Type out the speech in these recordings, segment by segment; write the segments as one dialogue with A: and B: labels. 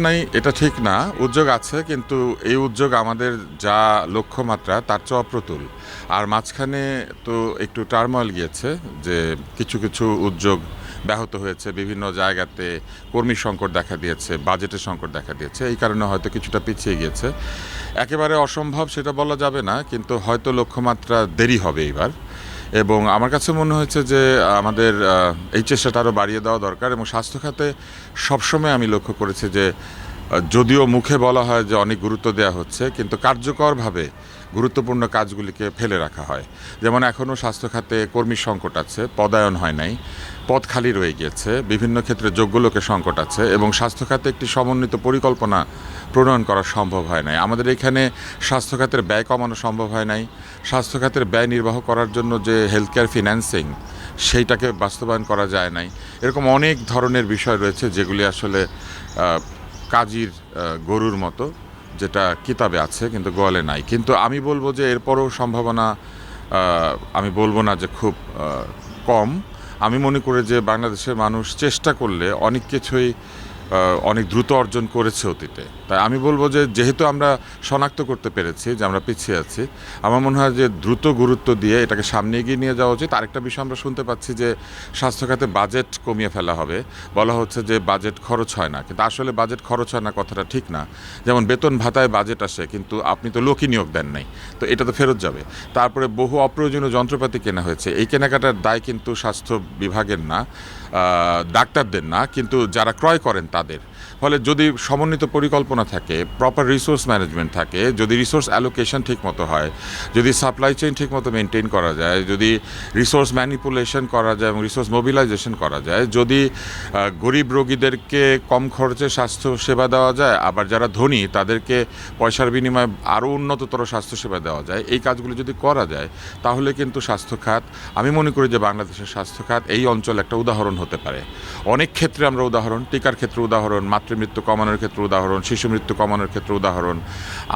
A: নাই এটা ঠিক না, উদ্যোগ আছে, কিন্তু এই উদ্যোগ আমাদের যা লক্ষ্যমাত্রা তার চেয়ে অপ্রতুল। আর মাঝখানে তো একটু টার্মোইল গিয়েছে, যে কিছু কিছু উদ্যোগ ব্যাহত হয়েছে, বিভিন্ন জায়গাতে কর্মীর সংকট দেখা দিয়েছে, বাজেটের সংকট দেখা দিয়েছে, এই কারণে হয়তো কিছুটা পিছিয়ে গিয়েছে। একেবারে অসম্ভব সেটা বলা যাবে না, কিন্তু হয়তো লক্ষ্যমাত্রা দেরি হবে এইবার। এবং আমার কাছে মনে হয়েছে যে আমাদের এই চেষ্টাটা আরও বাড়িয়ে দেওয়া দরকার। এবং স্বাস্থ্য খাতে সবসময় আমি লক্ষ্য করেছি যে যদিও মুখে বলা হয় যে অনেক গুরুত্ব দেওয়া হচ্ছে, কিন্তু কার্যকরভাবে গুরুত্বপূর্ণ কাজগুলিকে ফেলে রাখা হয়। যেমন এখনও স্বাস্থ্য খাতে কর্মীর সংকট আছে, পদায়ন হয় নাই, পদ খালি রয়ে গিয়েছে, বিভিন্ন ক্ষেত্রে যোগ্য লোকের সংকট আছে, এবং স্বাস্থ্য খাতে একটি সমন্বিত পরিকল্পনা প্রণয়ন করা সম্ভব হয় নাই। আমাদের এখানে স্বাস্থ্য খাতের ব্যয় কমানো সম্ভব হয় নাই। স্বাস্থ্য খাতের ব্যয় নির্বাহ করার জন্য যে হেলথ কেয়ার ফিন্যান্সিং, সেইটাকে বাস্তবায়ন করা যায় নাই। এরকম অনেক ধরনের বিষয় রয়েছে যেগুলি আসলে কাজীর গরুর মতো, যেটা কিতাবে আছে কিন্তু গোয়ালে নাই। কিন্তু আমি বলবো যে এরপরও সম্ভাবনা, আমি বলবো না যে খুব কম। আমি মনে করি যে বাংলাদেশের মানুষ চেষ্টা করলে অনেক কিছুই অনেক দ্রুত অর্জন করেছে অতীতে। তাই আমি বলবো যে যেহেতু আমরা শনাক্ত করতে পেরেছি যে আমরা পিছিয়ে আছি, আমার মনে হয় যে দ্রুত গুরুত্ব দিয়ে এটাকে সামনে এগিয়ে নিয়ে যাওয়া উচিত। আরেকটা বিষয় আমরা শুনতে পাচ্ছি যে স্বাস্থ্য খাতে বাজেট কমিয়ে ফেলা হবে, বলা হচ্ছে যে বাজেট খরচ হয় না, কিন্তু আসলে বাজেট খরচ হয় না কথাটা ঠিক না। যেমন বেতন ভাতায় বাজেট আসে, কিন্তু আপনি তো লোকই নিয়োগ দেন নাই, তো এটা তো ফেরত যাবে। তারপরে বহু অপ্রয়োজনীয় যন্ত্রপাতি কেনা হয়েছে, এই কেনাকাটার দায় কিন্তু স্বাস্থ্য বিভাগের না, ডাক্তারদের না, কিন্তু যারা ক্রয় করেন তাদের। ফলে যদি সমন্বিত পরিকল্পনা থাকে, প্রপার রিসোর্স ম্যানেজমেন্ট থাকে, যদি রিসোর্স অ্যালোকেশন ঠিকমতো হয়, যদি সাপ্লাই চেইন ঠিকমতো মেনটেন করা যায়, যদি রিসোর্স ম্যানিপুলেশন করা যায় এবং রিসোর্স মোবিলাইজেশন করা যায়, যদি গরিব রোগীদেরকে কম খরচে স্বাস্থ্য সেবা দেওয়া যায়, আবার যারা ধনী তাদেরকে পয়সার বিনিময়ে আরও উন্নততর স্বাস্থ্যসেবা দেওয়া যায়, এই কাজগুলো যদি করা যায়, তাহলে কিন্তু স্বাস্থ্য খাত, আমি মনে করি যে বাংলাদেশের স্বাস্থ্য খাত এই অঞ্চলে একটা উদাহরণ হতে পারে। অনেক ক্ষেত্রে আমরা উদাহরণ, টিকার ক্ষেত্রে উদাহরণ, মাতৃমৃত্যু কমানোর ক্ষেত্রে উদাহরণ, শিশু মৃত্যু কমানোর ক্ষেত্রে উদাহরণ।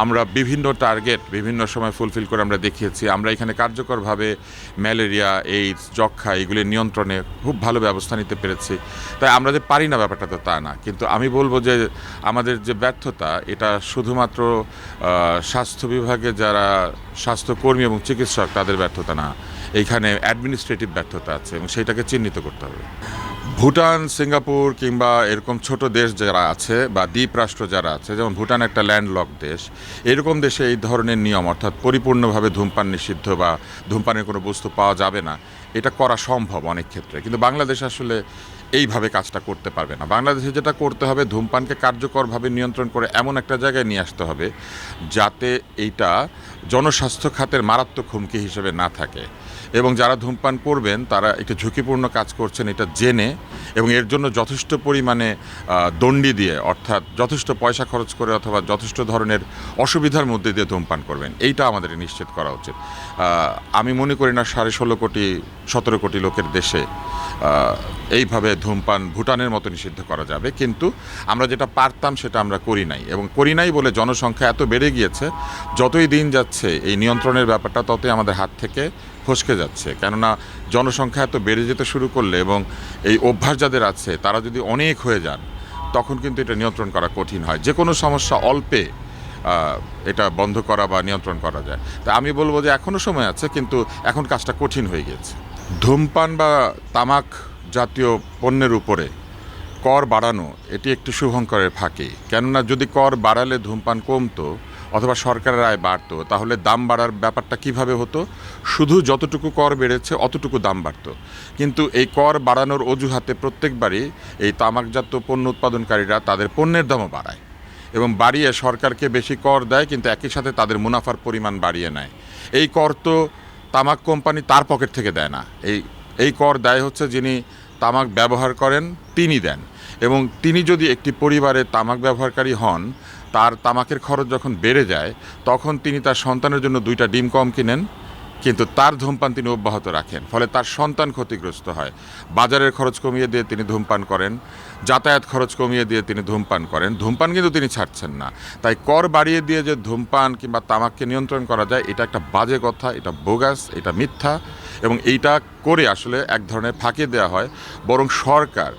A: আমরা বিভিন্ন টার্গেট বিভিন্ন সময় ফুলফিল করে আমরা দেখিয়েছি। আমরা এখানে কার্যকরভাবে ম্যালেরিয়া, এইডস, যক্ষ্মা এগুলি নিয়ন্ত্রণে খুব ভালো ব্যবস্থা নিতে পেরেছি। তাই আমরা যে পারি না ব্যাপারটা তো তা না, কিন্তু আমি বলবো যে আমাদের যে ব্যর্থতা, এটা শুধুমাত্র স্বাস্থ্য বিভাগে যারা স্বাস্থ্যকর্মী এবং চিকিৎসক তাদের ব্যর্থতা না, এইখানে অ্যাডমিনিস্ট্রেটিভ ব্যর্থতা আছে এবং সেইটাকে চিহ্নিত করতে হবে। ভুটান, সিঙ্গাপুর কিংবা এরকম ছোট দেশ যারা আছে বা দ্বীপ রাষ্ট্র যারা আছে, যেমন ভুটান একটা ল্যান্ডলক দেশ, এরকম দেশে এই ধরনের নিয়ম, অর্থাৎ পরিপূর্ণভাবে ধূমপান নিষিদ্ধ বা ধূমপানের কোনো বস্তু পাওয়া যাবে না, এটা করা সম্ভব অনেক ক্ষেত্রে। কিন্তু বাংলাদেশ আসলে এইভাবে কাজটা করতে পারবে না। বাংলাদেশে যেটা করতে হবে, ধূমপানকে কার্যকরভাবে নিয়ন্ত্রণ করে এমন একটা জায়গায় নিয়ে আসতে হবে যাতে এইটা জনস্বাস্থ্য খাতের মারাত্মক হুমকি হিসেবে না থাকে, এবং যারা ধূমপান করবেন তারা একটু ঝুঁকিপূর্ণ কাজ করছেন এটা জেনে, এবং এর জন্য যথেষ্ট পরিমাণে দণ্ডি দিয়ে, অর্থাৎ যথেষ্ট পয়সা খরচ করে অথবা যথেষ্ট ধরনের অসুবিধার মধ্যে দিয়ে ধূমপান করবেন, এইটা আমাদের নিশ্চিত করা উচিত। আমি মনে করি না 16.5 কোটি 17 কোটি লোকের দেশে এইভাবে ধূমপান ভুটানের মতো নিষিদ্ধ করা যাবে, কিন্তু আমরা যেটা পারতাম সেটা আমরা করি নাই, এবং করি নাই বলে জনসংখ্যা এত বেড়ে গিয়েছে। যতই দিন যাচ্ছে এই নিয়ন্ত্রণের ব্যাপারটা ততই আমাদের হাত থেকে ফসকে যাচ্ছে। কেননা জনসংখ্যা এত বেড়ে যেতে শুরু করলে এবং এই অভ্যাস যাদের আছে তারা যদি অনেক হয়ে যান, তখন কিন্তু এটা নিয়ন্ত্রণ করা কঠিন হয়। যে কোনো সমস্যা অল্পে এটা বন্ধ করা বা নিয়ন্ত্রণ করা যায়। তা আমি বলবো যে এখনও সময় আছে, কিন্তু এখন কাজটা কঠিন হয়ে গেছে। ধূমপান বা তামাক জাতীয় পণ্যের উপরে কর বাড়ানো এটি একটি শুভঙ্করের ফাঁকি। কেননা যদি কর বাড়ালে ধূমপান কমতো অথবা সরকারের আয় বাড়তো, তাহলে দাম বাড়ার ব্যাপারটা কিভাবে হতো? শুধু যতটুকু কর বেড়েছে অতটুকু দাম বাড়তো। কিন্তু এই কর বাড়ানোর অজুহাতে প্রত্যেকবারই এই তামাকজাত পণ্য উৎপাদনকারীরা তাদের পণ্যের দামও বাড়ায়, এবং বাড়িয়ে সরকারকে বেশি কর দেয়, কিন্তু একই সাথে তাদের মুনাফার পরিমাণ বাড়িয়ে নেয়। এই কর তো তামাক কোম্পানি তার পকেট থেকে দেয় না, এই কর দেয় হচ্ছে যিনি তামাক ব্যবহার করেন তিনি দেন। এবং তিনি যদি একটি পরিবারে তামাক ব্যবহারকারী হন, তার তামাকের খরচ যখন বেড়ে যায়, তখন তিনি তার সন্তানের জন্য 2টা ডিম কম কিনেন, কিন্তু তার ধূমপান তিনি অব্যাহত রাখেন। ফলে তার সন্তান ক্ষতিগ্রস্ত হয়। বাজারের খরচ কমিয়ে দিয়ে তিনি ধূমপান করেন, যাতায়াত খরচ কমিয়ে দিয়ে তিনি ধূমপান করেন, ধূমপান কিন্তু তিনি ছাড়ছেন না। তাই কর বাড়িয়ে দিয়ে যে ধূমপান কিংবা তামাককে নিয়ন্ত্রণ করা যায়, এটা একটা বাজে কথা, এটা বোগাস, এটা মিথ্যা, এবং এইটা করে আসলে এক ধরনের ফাঁকি দেওয়া হয়। বরং সরকার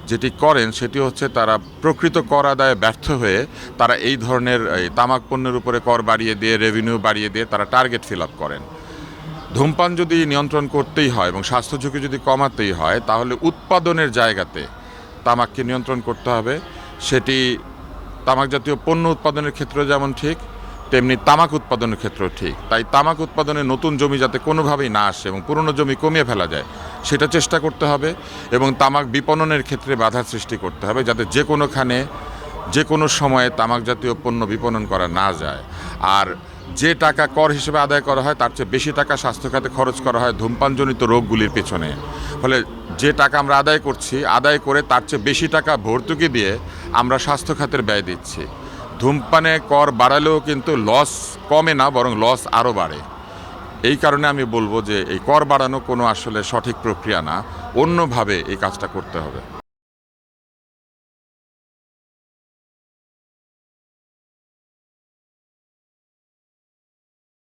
A: যেটি করেন সেটি হচ্ছে তারা প্রকৃত কর আদায়ে ব্যর্থ হয়ে তারা এই ধরনের তামাক পণ্যের উপরে কর বাড়িয়ে দিয়ে রেভিনিউ বাড়িয়ে দিয়ে তারা টার্গেট ফিল আপ করেন। ধূমপান যদি নিয়ন্ত্রণ করতেই হয় এবং স্বাস্থ্য ঝুঁকি যদি কমাতেই হয় তাহলে উৎপাদনের জায়গাতে তামাককে নিয়ন্ত্রণ করতে হবে। সেটি তামাক জাতীয় পণ্য উৎপাদনের ক্ষেত্রে যেমন ঠিক, তেমনি তামাক উৎপাদনের ক্ষেত্রেও ঠিক। তাই তামাক উৎপাদনে নতুন জমি যাতে কোনোভাবেই না আসে এবং পুরনো জমি কমিয়ে ফেলা যায় সেটা চেষ্টা করতে হবে, এবং তামাক বিপণনের ক্ষেত্রে বাধার সৃষ্টি করতে হবে যাতে যে কোনোখানে যে কোনো সময়ে তামাক জাতীয় পণ্য বিপণন করা না যায়। আর যে টাকা কর হিসেবে আদায় করা হয় তার চেয়ে বেশি টাকা স্বাস্থ্য খাতে খরচ করা হয় ধূমপানজনিত রোগগুলির পেছনে। ফলে যে টাকা আমরা আদায় করছি, আদায় করে তার চেয়ে বেশি টাকা ভর্তুকি দিয়ে আমরা স্বাস্থ্য খাতের ব্যয় দিচ্ছি। ধূমপানে কর বাড়ালেও কিন্তু লস কমে না, বরং লস আরও বাড়ে। এই কারণে আমি বলবো যে এই কর বাড়ানো কোনো আসলে সঠিক প্রক্রিয়া না, অন্যভাবে এই কাজটা করতে হবে।